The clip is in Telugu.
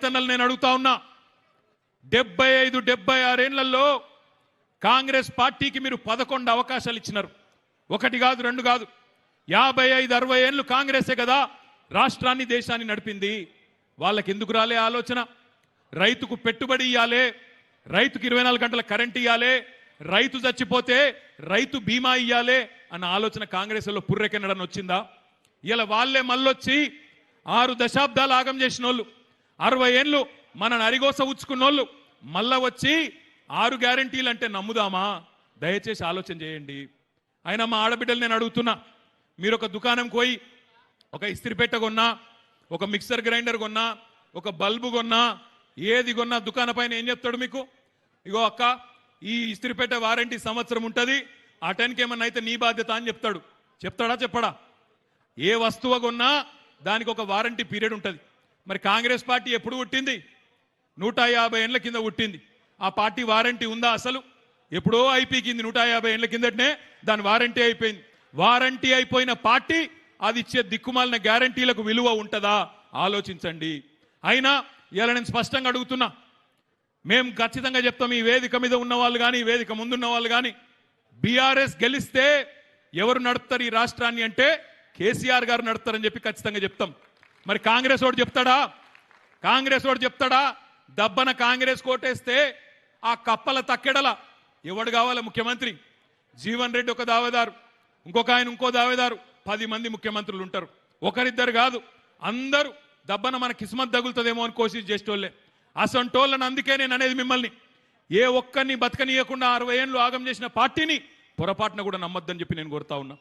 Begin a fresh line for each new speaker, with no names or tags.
రైతన్నలు నేను అడుగుతా ఉన్నా 75-76 ఏళ్లలో కాంగ్రెస్ పార్టీకి మీరు 11 అవకాశాలు ఇచ్చినారు. ఒకటి కాదు, రెండు కాదు, 55-60 ఏళ్ళు కాంగ్రెసే కదా రాష్ట్రాన్ని దేశాన్ని నడిపింది. వాళ్ళకి ఎందుకు రాలే ఆలోచన? రైతుకు పెట్టుబడి ఇయ్యాలే, రైతుకు 24 గంటల కరెంట్ ఇయ్యాలే, రైతు చచ్చిపోతే రైతు బీమా ఇయ్యాలే అన్న ఆలోచన కాంగ్రెస్ లో పుర్రెకెన్నడని వచ్చిందా? ఇలా వాళ్ళే మళ్ళొచ్చి 6 దశాబ్దాలు ఆగం చేసిన వాళ్ళు, 60 ఏళ్ళు మన నరిగోస ఉచ్చుకున్నోళ్ళు మళ్ళా వచ్చి 6 గ్యారంటీలు అంటే నమ్ముదామా? దయచేసి ఆలోచన చేయండి. అయినా మా ఆడబిడ్డలు నేను అడుగుతున్నా, మీరు ఒక దుకాణం పోయి ఒక ఇస్త్రీపెట్ట కొన్నా, ఒక మిక్సర్ గ్రైండర్ కొన్నా, ఒక బల్బు కొన్నా, ఏది కొన్నా దుకాణ పైన ఏం చెప్తాడు మీకు? ఇగో అక్క, ఈ ఇస్త్రీపెట్ట వారంటీ సంవత్సరం ఉంటుంది, ఆ టైంకి ఏమన్నా అయితే నీ బాధ్యత అని చెప్తాడు. చెప్తాడా చెప్పడా? ఏ వస్తువు కొన్నా దానికి ఒక వారంటీ పీరియడ్ ఉంటుంది. మరి కాంగ్రెస్ పార్టీ ఎప్పుడు పుట్టింది? 150 ఏళ్ల కింద పుట్టింది. ఆ పార్టీ వారంటీ ఉందా అసలు? ఎప్పుడో అయిపోయింది. 150 ఏళ్ల కిందటనే దాని వారంటీ అయిపోయింది. వారంటీ అయిపోయిన పార్టీ అది ఇచ్చే దిక్కుమాలిన గ్యారంటీలకు విలువ ఉంటుందా? ఆలోచించండి. అయినా ఇలా నేను స్పష్టంగా అడుగుతున్నా, మేము ఖచ్చితంగా చెప్తాం, ఈ వేదిక మీద ఉన్న వాళ్ళు కానీ, ఈ వేదిక ముందున్న వాళ్ళు కానీ, బీఆర్ఎస్ గెలిస్తే ఎవరు నడుపుతారు ఈ రాష్ట్రాన్ని అంటే కేసీఆర్ గారు నడుపుతారని చెప్పి ఖచ్చితంగా చెప్తాం. మరి కాంగ్రెస్ వాడు చెప్తాడా? కాంగ్రెస్ వాడు చెప్తాడా? దబ్బన కాంగ్రెస్ కోటేస్తే ఆ కప్పల తక్కెడల ఎవడు కావాలా ముఖ్యమంత్రి? జీవన్ రెడ్డి ఒక దావేదారు, ఇంకొక ఆయన ఇంకో దావేదారు, 10 మంది ముఖ్యమంత్రులు ఉంటారు. ఒకరిద్దరు కాదు, అందరూ దబ్బన మన కిస్మత్ తగులుతుందేమో అని కోషిష్ చేసేటోళ్ళే. అసంటోళ్ళని అందుకే నేను అనేది మిమ్మల్ని, ఏ ఒక్కరిని బతకనీయకుండా 60 ఏళ్ళు ఆగం చేసిన పార్టీని పొరపాటున కూడా నమ్మొద్దని చెప్పి నేను కోరుతా ఉన్నా.